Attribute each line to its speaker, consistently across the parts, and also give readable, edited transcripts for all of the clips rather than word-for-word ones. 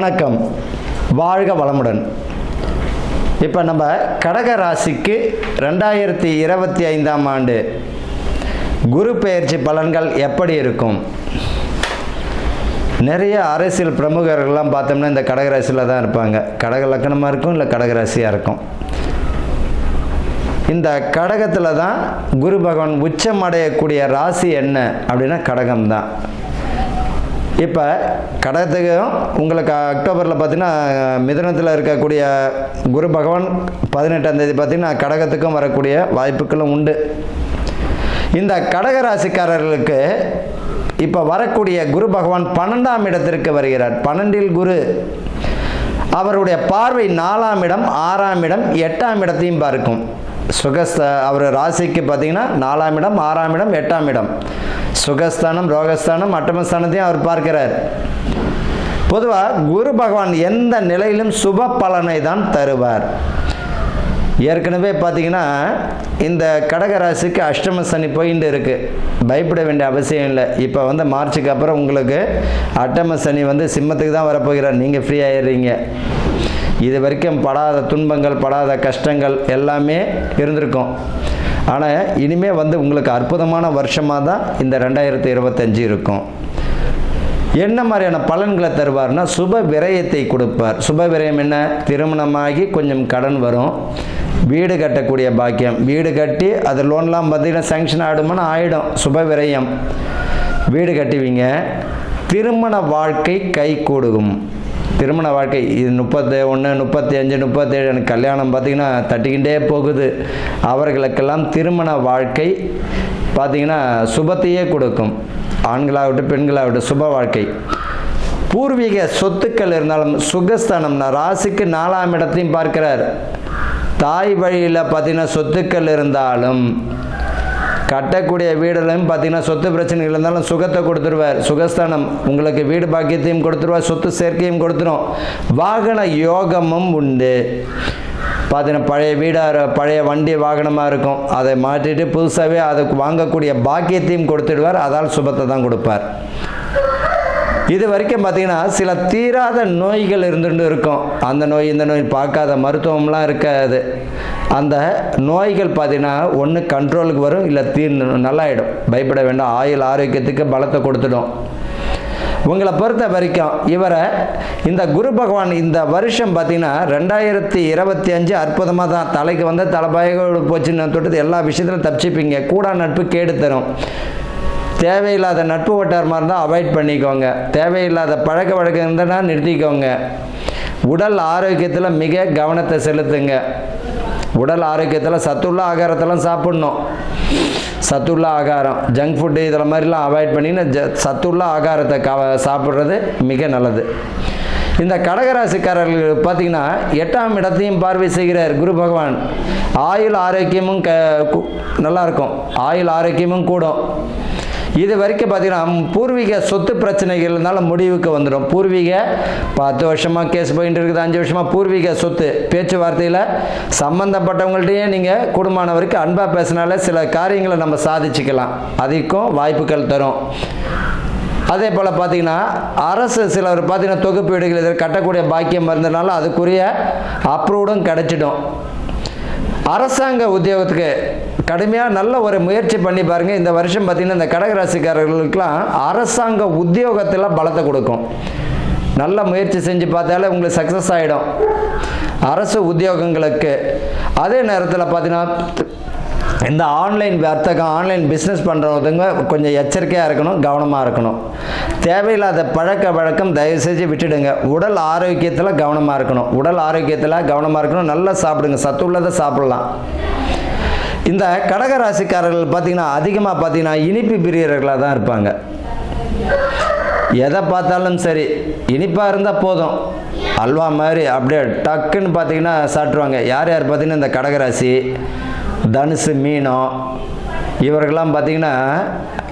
Speaker 1: வணக்கம், வாழ்க வளமுடன். இப்போ நம்ம கடக ராசிக்கு 2025ஆம் ஆண்டு குரு பெயர்ச்சி பலன்கள் எப்படி இருக்கும்? நிறைய அரசியல் பிரமுகர்கள்லாம் பார்த்தோம்னா இந்த கடகராசியில் தான் இருப்பாங்க. கடக லக்கணமாக இருக்கும், இல்லை கடகராசியாக இருக்கும். இந்த கடகத்தில் தான் குரு பகவான் உச்சம் அடையக்கூடிய ராசி என்ன அப்படின்னா கடகம் தான். இப்போ கடகத்துக்கும் உங்களுக்கு அக்டோபரில் பார்த்தீங்கன்னா மிதுனத்தில் இருக்கக்கூடிய குரு பகவான் 18ஆம் தேதி பார்த்தீங்கன்னா கடகத்துக்கும் வரக்கூடிய வாய்ப்புகளும் உண்டு. இந்த கடக ராசிக்காரர்களுக்கு இப்போ வரக்கூடிய குரு பகவான் 12ஆம் இடத்திற்கு வருகிறார். 12இல் குரு, அவருடைய பார்வை 4ஆம் இடம், 6ஆம் இடம், 8ஆம் இடத்தையும் பார்க்கும். அவர் ராசிக்கு பார்த்தீங்கன்னா 4ஆம் இடம், 6ஆம் இடம், 8ஆம் இடம், சுகஸ்தானம், ரோகஸ்தானம், அட்டமஸ்தானத்தையும் அவர் பார்க்கிறார். பொதுவாக குரு பகவான் எந்த நிலையிலும் சுப பலனை தான் தருவார். ஏற்கனவே பார்த்தீங்கன்னா இந்த கடகராசிக்கு அஷ்டம சனி போயிட்டு இருக்குது. பயப்பட வேண்டிய அவசியம் இல்லை. இப்போ மார்ச்சுக்கு அப்புறம் உங்களுக்கு அட்டம சனி சிம்மத்துக்கு தான் வரப்போகிறார். நீங்கள் ஃப்ரீ ஆயிடுறீங்க. இது வரைக்கும் படாத துன்பங்கள், படாத கஷ்டங்கள் எல்லாமே இருந்திருக்கும். ஆனால் இனிமேல் உங்களுக்கு அற்புதமான வருஷமாக தான் இந்த 2025 இருக்கும். என்ன மாதிரியான பலன்களை தருவார்னா சுப விரயத்தை கொடுப்பார். சுப விரயம் என்ன? திருமணமாகி கொஞ்சம் கடன் வரும், வீடு கட்டக்கூடிய பாக்கியம், வீடு கட்டி அது லோன்லாம் பார்த்தீங்கன்னா சேங்ஷன் ஆகிடுமான்னு ஆகிடும். சுப விரயம், வீடு கட்டுவீங்க. திருமண வாழ்க்கை கை கூடும். திருமண வாழ்க்கை இது 31, 35, 37 எனக்கு கல்யாணம் பார்த்திங்கன்னா தட்டிக்கிட்டே போகுது. அவர்களுக்கெல்லாம் திருமண வாழ்க்கை பார்த்திங்கன்னா சுபத்தையே கொடுக்கும். ஆண்களாகட்டும் பெண்களாகட்டும் சுப வாழ்க்கை. பூர்வீக சொத்துக்கள் இருந்தாலும் சுகஸ்தானம்னா ராசிக்கு 4ஆம் இடத்தையும் பார்க்கிறார். தாய் வழியில் பார்த்திங்கன்னா சொத்துக்கள் இருந்தாலும் கட்டக்கூடிய வீடுலையும் பார்த்தீங்கன்னா சொத்து பிரச்சனைகள் இருந்தாலும் சுகத்தை கொடுத்துருவார். சுகஸ்தானம் உங்களுக்கு வீடு பாக்கியத்தையும் கொடுத்துருவார், சொத்து சேர்க்கையும் கொடுத்துரும். வாகன யோகமும் உண்டு. பார்த்தீங்கன்னா பழைய வீடாக, பழைய வண்டி வாகனமாக இருக்கும், அதை மாற்றிட்டு புதுசாகவே அதுக்கு வாங்கக்கூடிய பாக்கியத்தையும் கொடுத்துடுவார். அதால் சுபத்தை தான் கொடுப்பார். இது வரைக்கும் பார்த்தீங்கன்னா சில தீராத நோய்கள் இருந்துட்டு இருக்கும். அந்த நோய் இந்த நோய் பார்க்காத மருத்துவம்லாம் இருக்காது. அந்த நோய்கள் பார்த்தீங்கன்னா ஒன்று கண்ட்ரோலுக்கு வரும், இல்லை நல்லாயிடும். பயப்பட வேண்டாம். ஆயுள் ஆரோக்கியத்துக்கு பலத்தை கொடுத்துடும். உங்களை பொறுத்த வரைக்கும் இவரை இந்த குரு பகவான் இந்த வருஷம் பார்த்தீங்கன்னா 2025 அற்புதமாக தான். தலைக்கு தலைப்பாயோடு போச்சுன்னு தொட்டு எல்லா விஷயத்திலும் தப்பிச்சுப்பீங்க. கூடா நட்பு கேடு தரும். தேவையில்லாத நட்பு வட்டாரமாக இருந்தால் அவாய்ட் பண்ணிக்கோங்க. தேவையில்லாத பழக்க வழக்கம் இருந்தனா நிறுத்திக்கோங்க. உடல் ஆரோக்கியத்தில் மிக கவனத்தை செலுத்துங்க. உடல் ஆரோக்கியத்தில் சத்துள்ள ஆகாரத்தெல்லாம் சாப்பிட்ணும். சத்துள்ள ஆகாரம், ஜங்க் ஃபுட்டு இதில் மாதிரிலாம் அவாய்ட் பண்ணின்னு சத்துள்ள ஆகாரத்தை சாப்பிட்றது மிக நல்லது. இந்த கடகராசிக்காரர்கள் பார்த்தீங்கன்னா 8ஆம் இடத்தையும் பார்வை செய்கிறார் குரு பகவான். ஆயுள் ஆரோக்கியமும் நல்லாயிருக்கும். ஆயுள் ஆரோக்கியமும் கூடும். இது வரைக்கும் பார்த்தீங்கன்னா பூர்வீக சொத்து பிரச்சனைகள் இருந்தாலும் முடிவுக்கு வந்துடும். பூர்வீக 10 வருஷமாக கேஸ் போயிட்டு இருக்குது, 5 வருஷமாக பூர்வீக சொத்து பேச்சுவார்த்தையில் சம்மந்தப்பட்டவங்கள்ட்டையே நீங்கள் குடும்பமானவருக்கு அன்பாக பேசினாலே சில காரியங்களை நம்ம சாதிச்சுக்கலாம். அதுக்கும் வாய்ப்புகள் தரும். அதே போல் பார்த்தீங்கன்னா அரசு சிலர் பார்த்தீங்கன்னா தொகுப்பு வீடுகள் இதில் கட்டக்கூடிய பாக்கியம் இருந்ததுனால அதுக்குரிய அப்ரூவ்டும் கிடைச்சிடும். அரசாங்க உத்தியோகத்துக்கு கடுமையாக நல்ல ஒரு முயற்சி பண்ணி பாருங்கள். இந்த வருஷம் பார்த்திங்கன்னா இந்த கடகராசிக்காரர்களுக்கெல்லாம் அரசாங்க உத்தியோகத்தில் பலத்தை கொடுக்கும். நல்ல முயற்சி செஞ்சு பார்த்தாலே உங்களுக்கு சக்ஸஸ் ஆகிடும் அரசு உத்தியோகங்களுக்கு. அதே நேரத்தில் பார்த்தீங்கன்னா இந்த ஆன்லைன் வர்த்தகம், ஆன்லைன் பிஸ்னஸ் பண்ணுறவங்க கொஞ்சம் எச்சரிக்கையாக இருக்கணும், கவனமாக இருக்கணும். தேவையில்லாத பழக்க வழக்கம் தயவு செஞ்சு விட்டுடுங்க. உடல் ஆரோக்கியத்தில் கவனமாக இருக்கணும். உடல் ஆரோக்கியத்தில் கவனமாக இருக்கணும். நல்லா சாப்பிடுங்க, சத்து உள்ளதை சாப்பிடலாம். இந்த கடகராசிக்காரர்கள் பார்த்திங்கன்னா அதிகமாக பார்த்தீங்கன்னா இனிப்பு பிரியர்களாக தான் இருப்பாங்க. எதை பார்த்தாலும் சரி இனிப்பாக இருந்தால் போதும், அல்வா மாதிரி அப்படியே டக்குன்னு பார்த்தீங்கன்னா சாப்பிட்ருவாங்க. யார் யார் பார்த்தீங்கன்னா இந்த கடகராசி, தனுசு, மீனம் இவர்கள்லாம் பார்த்திங்கன்னா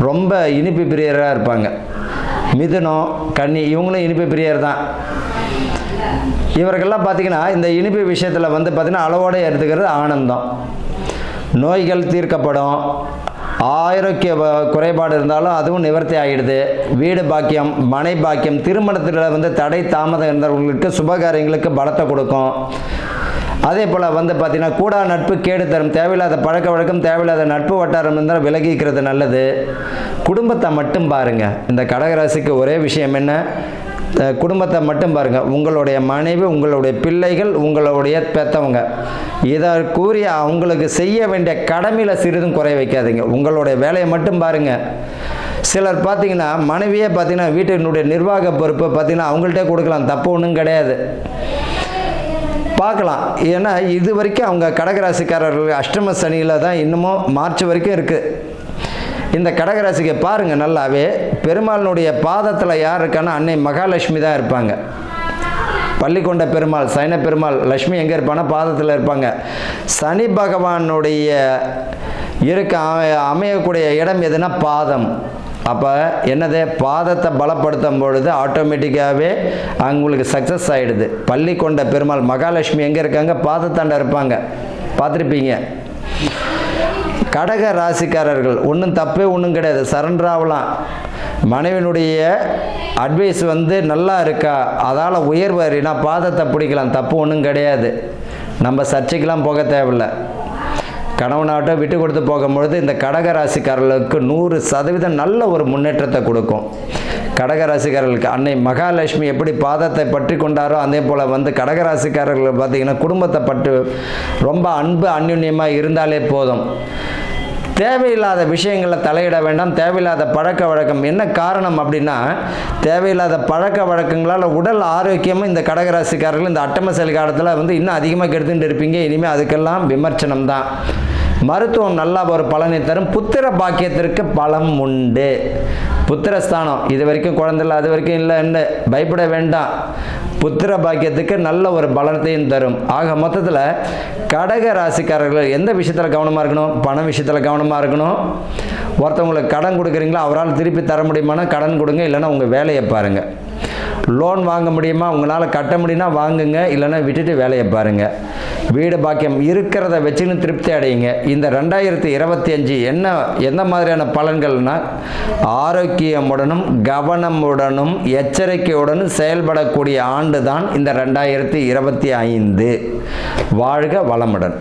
Speaker 1: ரொம்ப இனிப்பு பிரியராக இருப்பாங்க. மிதுனம், கன்னி இவங்களும் இனிப்பு பிரியர் தான். இவர்கள்லாம் பார்த்திங்கன்னா இந்த இனிப்பு விஷயத்தில் பார்த்திங்கன்னா அளவோடு எடுத்துக்கிறது ஆனந்தம். நோய்கள் தீர்க்கப்படும். ஆரோக்கிய குறைபாடு இருந்தாலும் அதுவும் நிவர்த்தி ஆகிடுது. வீடு பாக்கியம், மனை பாக்கியம், திருமணத்தில் வந்து தடை தாமதம் இருந்தவங்களுக்கு சுபகாரியங்களுக்கு பலத்தை கொடுக்கும். அதே போல் வந்து பார்த்திங்கன்னா கூடா நட்பு கேடு தரும். தேவையில்லாத பழக்க வழக்கம், தேவையில்லாத நட்பு வட்டாரம் இருந்தால் விலகிக்கிறது நல்லது. குடும்பத்தை மட்டும் பாருங்கள். இந்த கடகராசிக்கு ஒரே விஷயம் என்ன, குடும்பத்தை மட்டும் பாருங்கள். உங்களுடைய மனைவி, உங்களுடைய பிள்ளைகள், உங்களுடைய பெற்றவங்க, இதை கூறி அவங்களுக்கு செய்ய வேண்டிய கடமையில் சிறிதும் குறை வைக்காதீங்க. உங்களுடைய வேலையை மட்டும் பாருங்கள். சிலர் பார்த்திங்கன்னா மனைவியே பார்த்திங்கன்னா வீட்டினுடைய நிர்வாக பொறுப்பை பார்த்திங்கன்னா அவங்கள்ட்டே கொடுக்கலாம், தப்பு ஒன்றும் கிடையாது, பார்க்கலாம். ஏன்னா இது வரைக்கும் அவங்க கடகராசிக்காரர்கள் அஷ்டம சனியில் தான் இன்னமும் மார்ச் வரைக்கும் இருக்குது. இந்த கடகராசிக்கு பாருங்கள், நல்லாவே பெருமாளினுடைய பாதத்தில் யார் இருக்கான்னா அன்னை மகாலட்சுமி தான் இருப்பாங்க. பள்ளிக்கொண்ட பெருமாள், சைன பெருமாள், லட்சுமி எங்கே இருப்பான்னா பாதத்தில் இருப்பாங்க. சனி பகவானுடைய அமையக்கூடிய இடம் எதுனா பாதம். அப்போ என்னது, பாதத்தை பலப்படுத்தும் பொழுது ஆட்டோமேட்டிக்காகவே அவங்களுக்கு சக்ஸஸ் ஆகிடுது. பள்ளி கொண்ட பெருமாள் மகாலட்சுமி எங்கே இருக்காங்க, பாதத்தாண்ட இருப்பாங்க, பார்த்துருப்பீங்க. கடக ராசிக்காரர்கள் ஒன்றும் தப்பே ஒன்றும் கிடையாது, சரண்டர் ஆகலாம். மனைவினுடைய அட்வைஸ் வந்து நல்லா இருக்கா, அதால் உயர்வறினா பாதத்தை பிடிக்கலாம், தப்பு ஒன்றும் கிடையாது. நம்ம சர்ச்சைக்கெலாம் போக தேவையில்லை. கணவனாட்ட விட்டு கொடுத்து போகும்பொழுது இந்த கடகராசிக்காரர்களுக்கு 100% நல்ல ஒரு முன்னேற்றத்தை கொடுக்கும். கடகராசிக்காரர்களுக்கு அன்னை மகாலட்சுமி எப்படி பாதத்தை பற்றி கொண்டாரோ அதே போல் வந்து கடகராசிக்காரர்கள் பார்த்திங்கன்னா குடும்பத்தை பற்றி ரொம்ப அன்பு அந்யுன்யமாக இருந்தாலே போதும். தேவையில்லாத விஷயங்களில் தலையிட வேண்டாம். தேவையில்லாத பழக்க வழக்கம் என்ன காரணம் அப்படின்னா, தேவையில்லாத பழக்க வழக்கங்களால் உடல் ஆரோக்கியமும் இந்த கடகராசிக்காரர்கள் இந்த அட்டம செயல் காலத்தில் வந்து இன்னும் அதிகமாக கெடுத்துட்டு இருப்பீங்க. இனிமேல் அதுக்கெல்லாம் விமர்சனம் தான். மருத்துவம் நல்லா ஒரு பலனை தரும். புத்திர பாக்கியத்திற்கு பலம் உண்டு. புத்திரஸ்தானம் இது வரைக்கும் குழந்தை இல்லை, அது வரைக்கும் இல்லைன்னு பயப்பட வேண்டாம். புத்திர பாக்கியத்துக்கு நல்ல ஒரு பலத்தையும் தரும். ஆக மொத்தத்தில் கடக ராசிக்காரர்கள் எந்த விஷயத்தில் கவனமாக இருக்கணும், பண விஷயத்தில் கவனமாக இருக்கணும். ஒருத்தவங்களுக்கு கடன் கொடுக்குறீங்களா, அவரால் திருப்பி தர முடியுமானா கடன் கொடுங்க, இல்லைன்னா உங்கள் வேலையை பாருங்கள். லோன் வாங்க முடியுமா, உங்களால் கட்ட முடியும்னா வாங்குங்க, இல்லைன்னா விட்டுட்டு வேலையை பாருங்கள். வீடு பாக்கியம் இருக்கிறத வச்சுன்னு திருப்தி அடையுங்க. இந்த 2025 எந்த மாதிரியான பலன்கள்னா, ஆரோக்கியமுடனும் கவனமுடனும் எச்சரிக்கையுடனும் செயல்படக்கூடிய ஆண்டு தான் இந்த 2025. வாழ்க வளமுடன்.